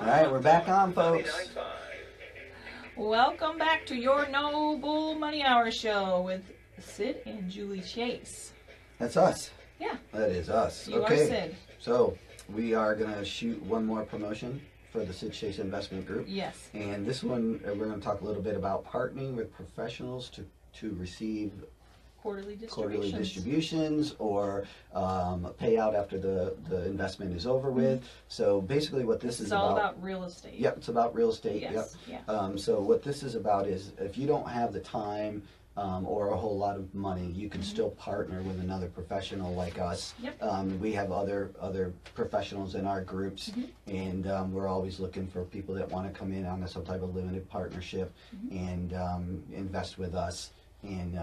right, we're back on, folks. Welcome back to your NoBull Money Hour show with Sid and Julie Chase. That's us. Yeah. That is us. You okay. are Sid. So we are going to shoot one more promotion for the Sid Chase Investment Group. Yes. And this one, we're going to talk a little bit about partnering with professionals to receive Quarterly distributions or payout after the investment is over with. So basically what this is all about real estate. Yep, it's about real estate. Yes. Yep. Yeah. So what this is about is if you don't have the time or a whole lot of money, you can still partner with another professional like us. Yep. We have other professionals in our groups, and we're always looking for people that want to come in on some type of limited partnership and invest with us and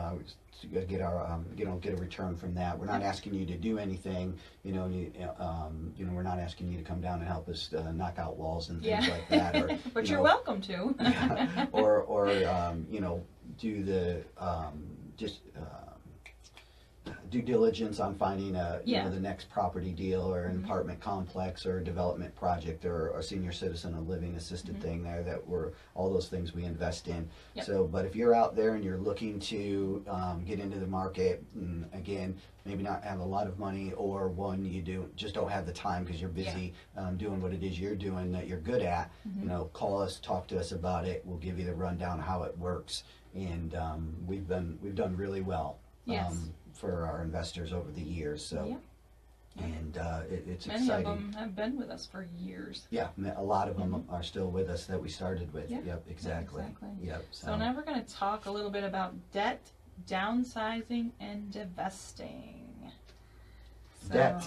get our get a return from that. We're not asking you to do anything. We're not asking you to come down and help us knock out walls and things like that. Or, but you're welcome to. or do the due diligence on finding the next property deal or an apartment complex or a development project or a senior citizen, a living assisted thing there that we're all those things we invest in. Yep. So, but if you're out there and you're looking to get into the market, and again, maybe not have a lot of money, or one you just don't have the time because you're busy doing what it is you're doing that you're good at, call us, talk to us about it. We'll give you the rundown of how it works, and we've done really well. Yes. For our investors over the years, so and it's many exciting. of them have been with us for years. Yeah, a lot of them are still with us that we started with. Yeah. Yep, exactly. Yep. So now we're going to talk a little bit about debt, downsizing, and divesting. Debt.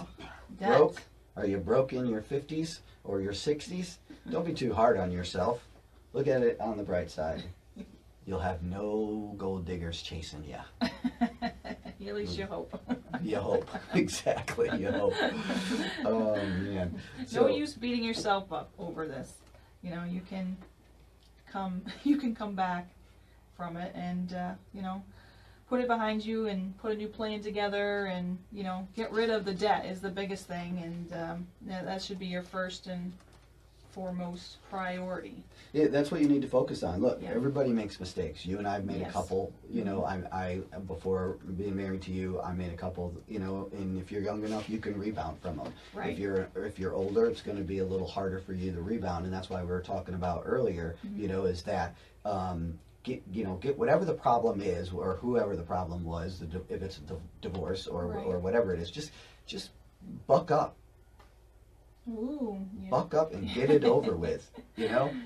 Broke? Are you broke in your 50s or your 60s? Don't be too hard on yourself. Look at it on the bright side. You'll have no gold diggers chasing you. At least you hope. You hope. Exactly. You hope. Oh, man. No use beating yourself up over this. You can come back from it and, put it behind you and put a new plan together and, get rid of the debt is the biggest thing. And that should be your first and foremost priority. Yeah, that's what you need to focus on. Look, everybody makes mistakes. You and I have made a couple. I before being married to you, I made a couple. And if you're young enough, you can rebound from them. Right. If you're older, it's going to be a little harder for you to rebound, and that's why we were talking about earlier. Is that get whatever the problem is, or whoever the problem was, if it's a divorce or whatever it is, just buck up. Ooh, yeah. Buck up and get it over with.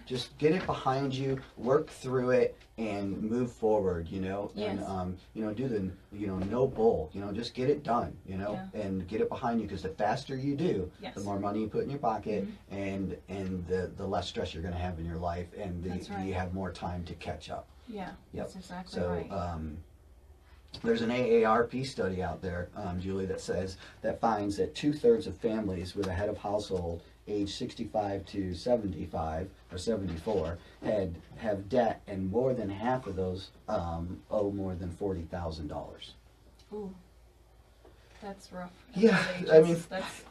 Just get it behind you, work through it, and move forward. And do the no bull. Just get it done. And get it behind you, because the faster you do, the more money you put in your pocket, and the less stress you're going to have in your life, and you have more time to catch up. Yeah, yep. That's exactly right. There's an AARP study out there, Julie, that finds that 2/3 of families with a head of household age 65 to 75 or 74 have debt, and more than half of those owe more than $40,000. Ooh, that's rough. Yeah, that's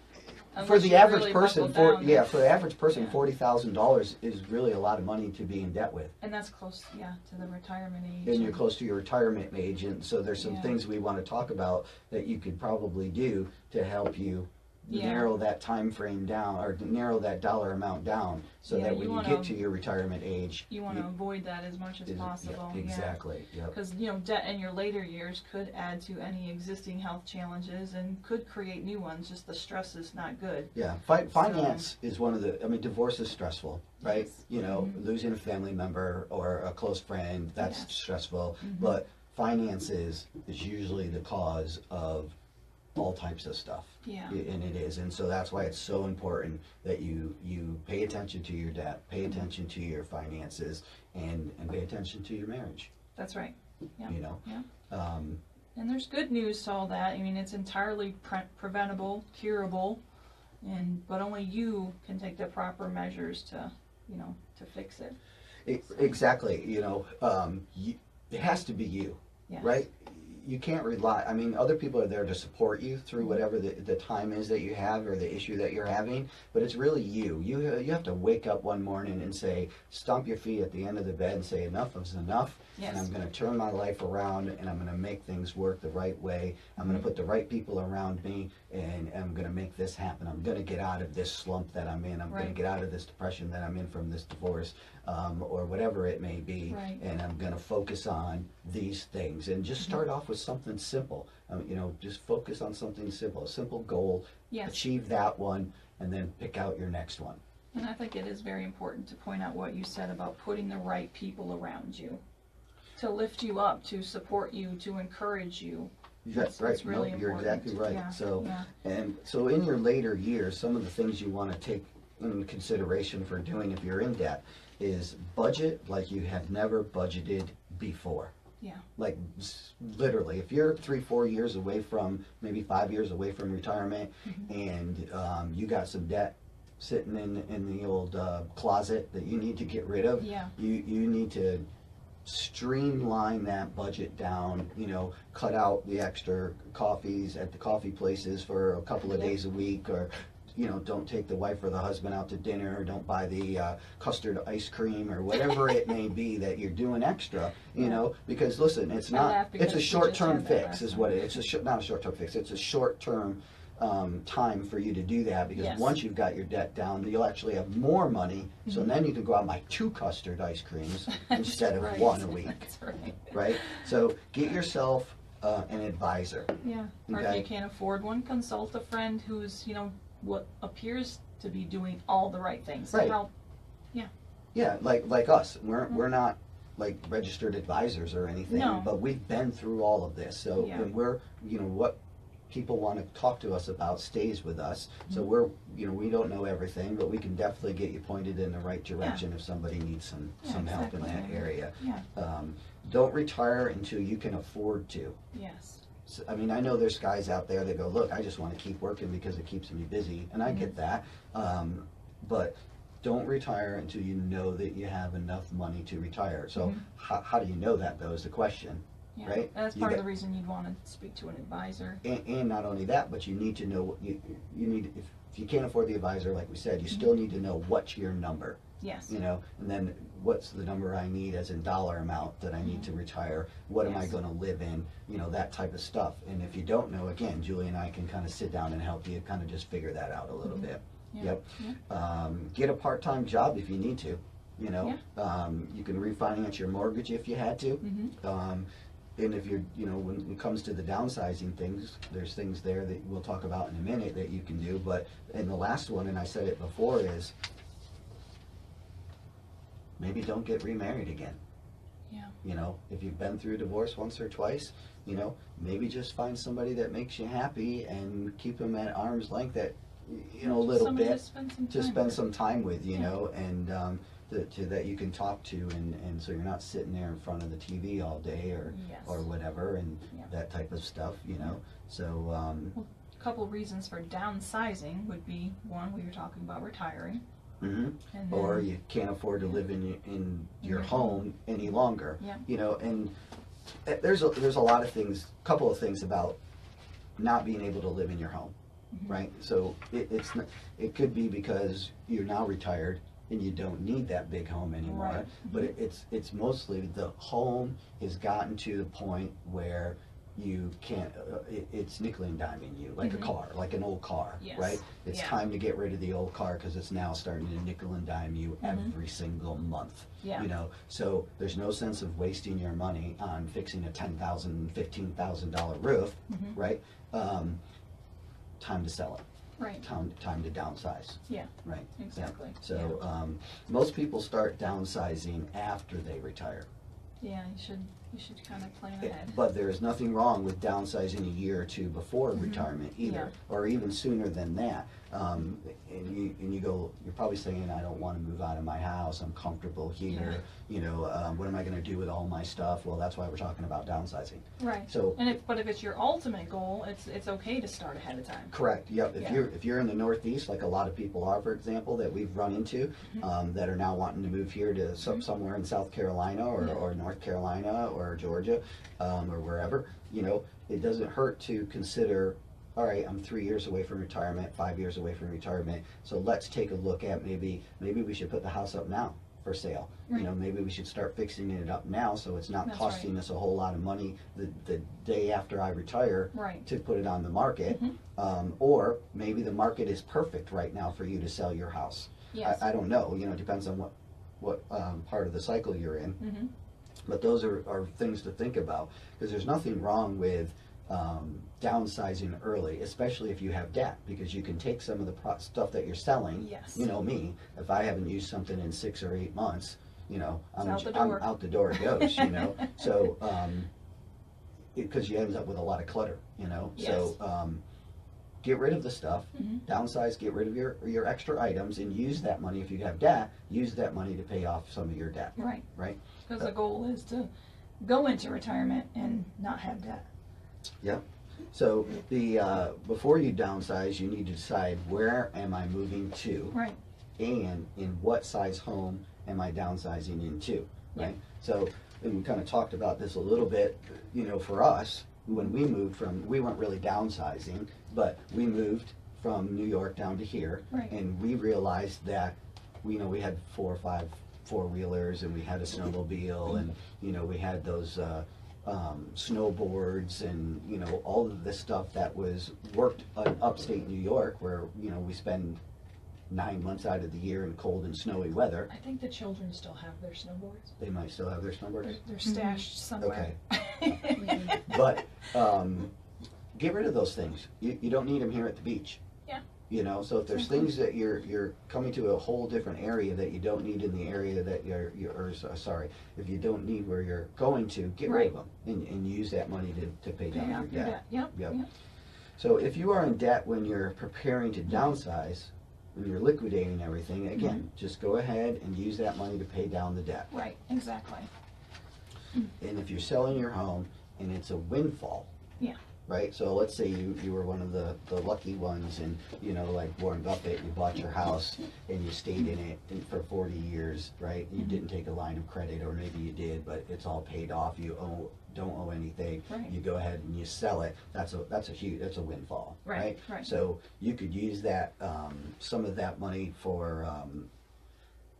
for the average person, for the average person, Yeah. $40,000 is really a lot of money to be in debt with. And that's close, to the retirement age. And you're close to your retirement age, and so there's some things we want to talk about that you could probably do to help you narrow that time frame down, or narrow that dollar amount down, so that when you get to your retirement age, you want to avoid that as much as possible. Yeah, exactly. Because debt in your later years could add to any existing health challenges and could create new ones. Just the stress is not good. Yeah, finance is one of the. Divorce is stressful, right? Yes. Losing a family member or a close friend, that's stressful. But finances is usually the cause of all types of stuff. Yeah. And it is. And so that's why it's so important that you pay attention to your debt, pay attention to your finances, and pay attention to your marriage. That's right. Yeah. Yeah. And there's good news to all that. It's entirely preventable, curable, but only you can take the proper measures to fix it. Exactly. It has to be you, right? you can't rely, I mean, other people are there to support you through whatever the time is that you have or the issue that you're having, but it's really you. You have to wake up one morning and say, stomp your feet at the end of the bed and say, enough is enough. Yes. And I'm going to turn my life around and I'm going to make things work the right way. I'm going to put the right people around me and I'm going to make this happen. I'm going to get out of this slump that I'm in. I'm going to get out of this depression that I'm in from this divorce, or whatever it may be. Right. And I'm going to focus on these things and just start off with something simple. You know, just focus on something simple, a simple goal, Yes. achieve that one, and then pick out your next one. And I think it is very important to point out what you said about putting the right people around you to lift you up, to support you, to encourage you. That's right. It's really You're important. exactly right. Yeah, So, yeah. and so in your later years, some of the things you want to take in consideration for doing if you're in debt is budget like you have never budgeted before. Yeah. Like literally, if you're 3-4 years away from, maybe 5 years away from retirement, and you got some debt sitting in the old closet that you need to get rid of, Yeah. you need to streamline that budget down, you know, cut out the extra coffees at the coffee places for a couple of days a week, or, you know, don't take the wife or the husband out to dinner, or don't buy the custard ice cream, or whatever it may be that you're doing extra, you know, because listen, it's laugh not, because it's a we just short-term had that fix last is time. what it is. It's not a short-term fix, it's a short-term time for you to do that, because Yes. once you've got your debt down, you'll actually have more money, so then you can go out and buy 2 custard ice creams instead of Right. 1 a week, That's right. right? So get yourself an advisor. Yeah. Or if Okay. you can't afford one, consult a friend who's, you know, what appears to be doing all the right things. Right. Help. Yeah, like us, we're not like registered advisors or anything, No. but we've been through all of this, so Yeah. and we're, you know, what people want to talk to us about stays with us. So Mm-hmm. we're, you know, we don't know everything, but we can definitely get you pointed in the right direction if somebody needs some help in that exactly. area. Yeah. Don't retire until you can afford to. Yes. So, I mean, I know there's guys out there that go, look, I just want to keep working because it keeps me busy, and I get that. But don't retire until you know that you have enough money to retire. So how do you know that, though, is the question, Yeah. right? That's You part of got- the reason you'd want to speak to an advisor. And not only that, but you need to know what you need. If you can't afford the advisor, like we said, you still need to know what's your number. Yes. You know, and then what's the number I need as in dollar amount that I need to retire? What am I Yes. going to live in? You know, that type of stuff. And if you don't know, again, Julie and I can kind of sit down and help you kind of just figure that out a little bit. Yeah. Yep. Yeah. Get a part-time job if you need to. You know, Yeah. you can refinance your mortgage if you had to. And if you're, you know, when it comes to the downsizing things, there's things there that we'll talk about in a minute that you can do. But in the last one, and I said it before, is maybe don't get remarried again. Yeah. You know, if you've been through a divorce once or twice, you know, maybe just find somebody that makes you happy and keep them at arm's length, that, you know, a Just little somebody bit to spend some to time spend with. some time with, you Yeah. know, and that you can talk to, and so you're not sitting there in front of the TV all day Yes. or whatever, and Yeah. that type of stuff, you know. So A couple reasons for downsizing would be, one, we were talking about retiring. mhm. And Or then- you can't afford to live in your your home any longer. Yeah. You know, and there's a lot of things, couple of things about not being able to live in your home, right? So it could be because you're now retired and you don't need that big home anymore. Right. But it's mostly the home has gotten to the point where you can't, it's nickel and diming you, like a car, like an old car, Yes. right? It's Yeah. time to get rid of the old car because it's now starting to nickel and dime you every single month. Yeah. You know, so there's no sense of wasting your money on fixing a $10,000, $15,000 roof, right? Time to sell it. Right. Time to downsize, Yeah. right? Exactly. Yeah. So most people start downsizing after they retire. Yeah. You should kind of plan ahead. But there is nothing wrong with downsizing a year or two before retirement either, Yeah. or even sooner than that. And you go, you're probably saying, I don't want to move out of my house, I'm comfortable here, you know, what am I going to do with all my stuff? Well, that's why we're talking about downsizing. Right. So, And if it's your ultimate goal, it's okay to start ahead of time. correct, yep. Yeah. If you're in the Northeast, like a lot of people are, for example, that we've run into, that are now wanting to move here to somewhere in South Carolina or North Carolina or Georgia, or wherever, you know, it doesn't hurt to consider, all right, I'm 3 years away from retirement, 5 years away from retirement, so let's take a look at maybe we should put the house up now for sale. Right. You know, maybe we should start fixing it up now so it's not That's costing right. us a whole lot of money the day after I retire Right. to put it on the market. Or maybe the market is perfect right now for you to sell your house. Yes. I don't know, you know, it depends on what part of the cycle you're in. Mm-hmm. But those are things to think about, because there's nothing wrong with downsizing early, especially if you have debt, because you can take some of the stuff that you're selling. Yes. You know me, if I haven't used something in 6 or 8 months, you know, I'm out the door. out the door it goes, you know. So, because you end up with a lot of clutter, you know. Yes. So, get rid of the stuff, Mm-hmm. downsize, get rid of your extra items, and use that money. If you have debt, use that money to pay off some of your debt. Right. Right? Because the goal is to go into retirement and not have debt. Yep. So the before you downsize, you need to decide, where am I moving to, Right. and in what size home am I downsizing into, right? So, and we kind of talked about this a little bit, you know, for us, when we moved we weren't really downsizing, but we moved from New York down to here, Right. and we realized that, you know, we had 4 or 5 four-wheelers, and we had a snowmobile, and, you know, we had those snowboards, and, you know, all of this stuff that was worked in upstate New York, where, you know, we spend 9 months out of the year in cold and snowy weather. I think the children still have their snowboards. They might still have their snowboards. They're stashed somewhere. Okay. But get rid of those things. You don't need them here at the beach. Yeah. You know, so if there's things that you're coming to a whole different area that you don't need in the area that if you don't need where you're going to, get rid of them and use that money to pay down your debt. Yep. Yep. Yep. So if you are in debt when you're preparing to downsize, when you're liquidating everything, again, just go ahead and use that money to pay down the debt. Right. Exactly. And if you're selling your home and it's a windfall, Yeah. right? So let's say you were one of the lucky ones, and, you know, like Warren Buffett, you bought your house and you stayed in it for 40 years, right? You didn't take a line of credit, or maybe you did, but it's all paid off. You don't owe anything. Right. You go ahead and you sell it. That's a windfall, Right, right. So you could use that some of that money for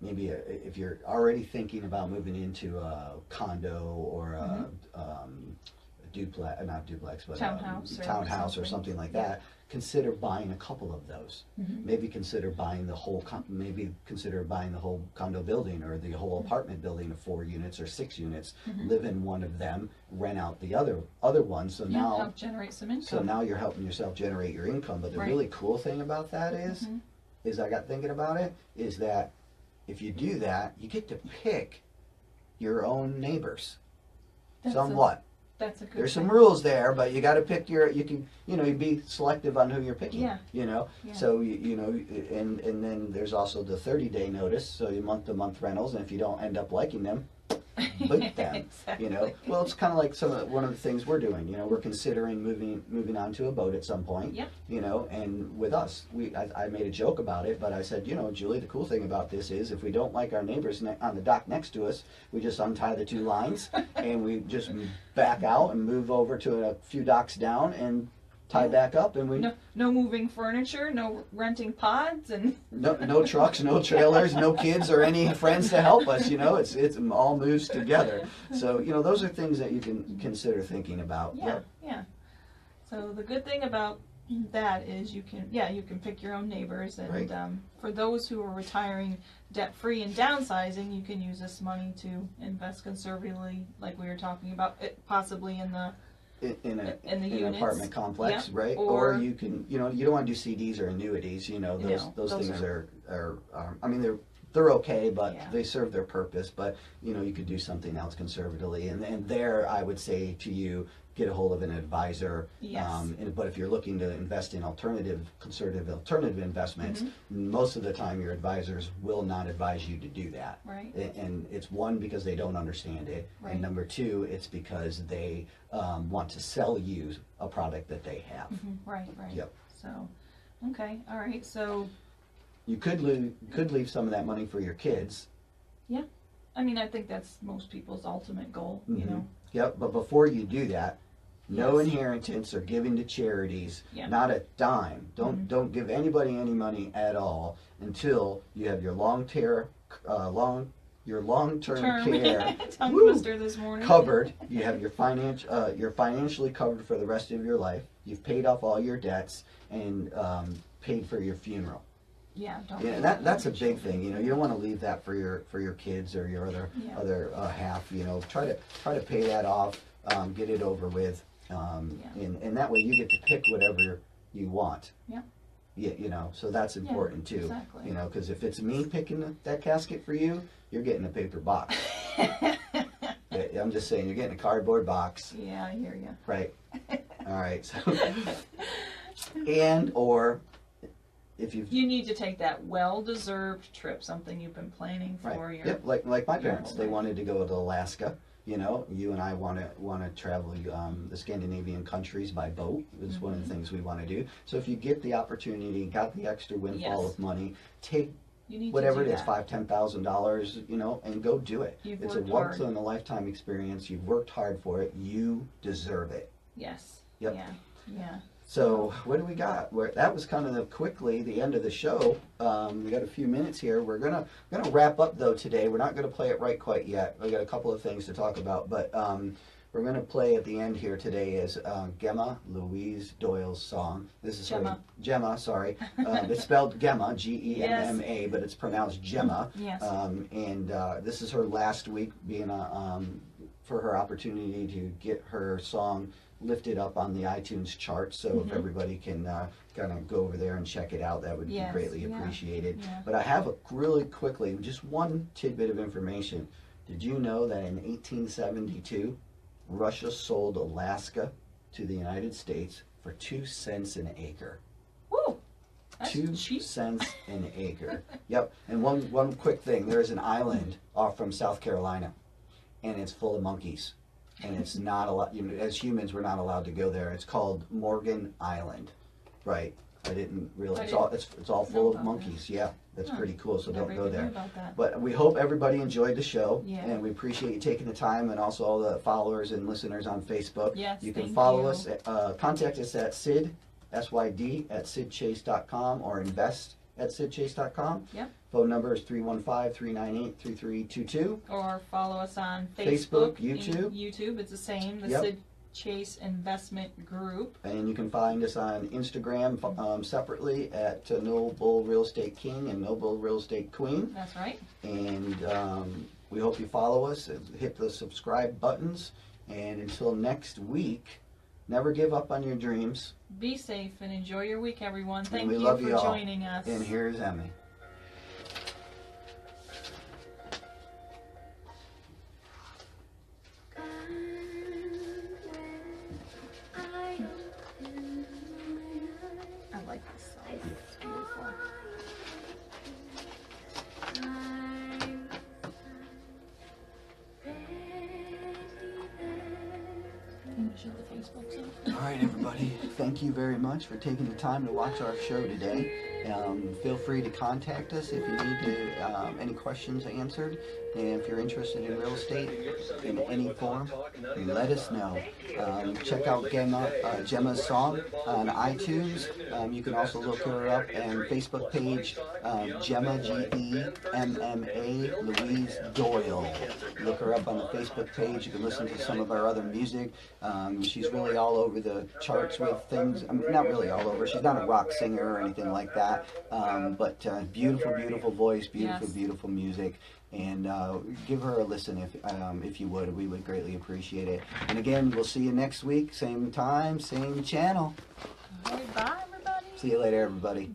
maybe if you're already thinking about moving into a condo or a duplex, not duplex, but Townhouse or or something like yeah. that. Consider buying a couple of those. Maybe consider buying the whole condo building, or the whole apartment building of 4 units or 6 units. Live in one of them, rent out the other ones. So now help generate some income. so now you're helping yourself generate your income. But the Right. really cool thing about that is I got thinking about it, is that if you do that, you get to pick your own neighbors. That's Somewhat. That's a good. There's thing. some rules there, but you got to pick you be selective on who you're picking. Yeah. You know, Yeah. so you know, and then there's also the 30-day notice, so you month-to-month rentals, and if you don't end up liking them, boot them. Exactly. You know, well, it's kind of like one of the things we're doing. You know, we're considering moving onto a boat at some point. Yep. You know, and with us, I made a joke about it, but I said, you know, Julie, the cool thing about this is, if we don't like our neighbors on the dock next to us, we just untie the 2 lines and we just back out and move over to a few docks down and tie back up, and we No moving furniture, no renting pods, and no trucks, no trailers, no kids or any friends to help us. You know, it's all moves together. So, you know, those are things that you can consider thinking about. yeah. So the good thing about that is you can pick your own neighbors, and Right. For those who are retiring debt free and downsizing, you can use this money to invest conservatively, like we were talking about, possibly in the in an units. apartment complex, Yeah. right? Or you can, you know, you don't want to do CDs or annuities. You know, those No, those those things are- are I mean, they're okay, but Yeah. they serve their purpose. But, you know, you could do something else conservatively, and there I would say to you, get a hold of an advisor. Yes. But if you're looking to invest in conservative alternative investments, most of the time your advisors will not advise you to do that. Right. And it's, one, because they don't understand it, Right. and number 2, it's because they want to sell you a product that they have. Right. Yep. So, okay, all right. So, You could leave some of that money for your kids. I mean, I think that's most people's ultimate goal. You Mhm. know, Yep, but before you do that, no Yes. inheritance or giving to charities, Yeah. not a dime. Don't give anybody any money at all until you have your long-term care Tongue Woo! twister this morning. covered. You have you're financially covered for the rest of your life. You've paid off all your debts and paid for your funeral. Yeah, don't. Yeah, do and that's a that. big thing. You know, you don't want to leave that for your kids or your Yeah. other half. You know, try to pay that off, get it over with, Yeah. and that way you get to pick whatever you want. Yeah. Yeah, you know, so that's important too. exactly. You know, because if it's me picking that casket for you, you're getting a paper box. Yeah, I'm just saying, you're getting a cardboard box, Yeah, I hear you. right? All right. So, and or if you've You need to take that well-deserved trip, something you've been planning for. right. Your, Yep, like my your parents, whole they life. wanted to go to Alaska. You know, you and I want to travel the Scandinavian countries by boat. Is one of the things we want to do. So if you get the opportunity, got the extra windfall Yes. of money, take You need whatever to do it is, that. $5,000-$10,000, you know, and go do it. You've It's a worked once hard. in a lifetime experience. You've worked hard for it. You deserve it. Yes. Yep. Yeah. Yeah. So what do we got? That was kind of quickly the end of the show. We got a few minutes here. We're gonna wrap up though today. We're not gonna play it right quite yet. We got a couple of things to talk about, but we're gonna play at the end here today is Gemma Louise Doyle's song. This is Gemma. Sorry, it's spelled Gemma, Gemma, but it's pronounced Gemma. Yes. And this is her last week being for her opportunity to get her song lifted up on the iTunes chart. So if everybody can kind of go over there and check it out, that would Yes, be greatly yeah, appreciated. yeah. But I have really quickly, just one tidbit of information. Did you know that in 1872, Russia sold Alaska to the United States for 2 cents an acre? Woo! That's 2 cheap. cents an acre. Yep. And one quick thing, there is an island off from South Carolina, and it's full of monkeys. And it's not allowed, you know, as humans, we're not allowed to go there. It's called Morgan Island. Right. I didn't realize. It's all full of about monkeys. Yeah. That's pretty cool. So Never don't go even knew there. about that. But we hope everybody enjoyed the show. Yeah. And we appreciate you taking the time, and also all the followers and listeners on Facebook. Yes, You can thank follow you. us, contact us at SYD at SydChase.com or invest at SydChase.com. Yep. Phone number is 315-398-3322. Or follow us on Facebook, Facebook, YouTube. YouTube, it's the same. The Yep. Sid Chase Investment Group. And you can find us on Instagram separately at NoBull Real Estate King and NoBull Real Estate Queen. That's right. And we hope you follow us and hit the subscribe buttons. And until next week, never give up on your dreams. Be safe and enjoy your week, everyone. Thank we you love for you all. joining us. And here's Emmy. I like this song. It's beautiful. Can you show the Facebook stuff? All right, everybody. Thank you very much for taking the time to watch our show today. Feel free to contact us if you need to any questions answered. And if you're interested in real estate in any form, let us know. Check out Gemma's song on iTunes. You can also look her up on Facebook page, Gemma, Gemma Louise Doyle. Look her up on the Facebook page. You can listen to some of our other music. She's really all over the charts with things. I mean, not really all over. She's not a rock singer or anything like that. But beautiful, beautiful voice, beautiful, Yes. beautiful music. And give her a listen if you would. We would greatly appreciate it. And again, we'll see you next week. Same time, same channel. All right, bye, everybody. See you later, everybody.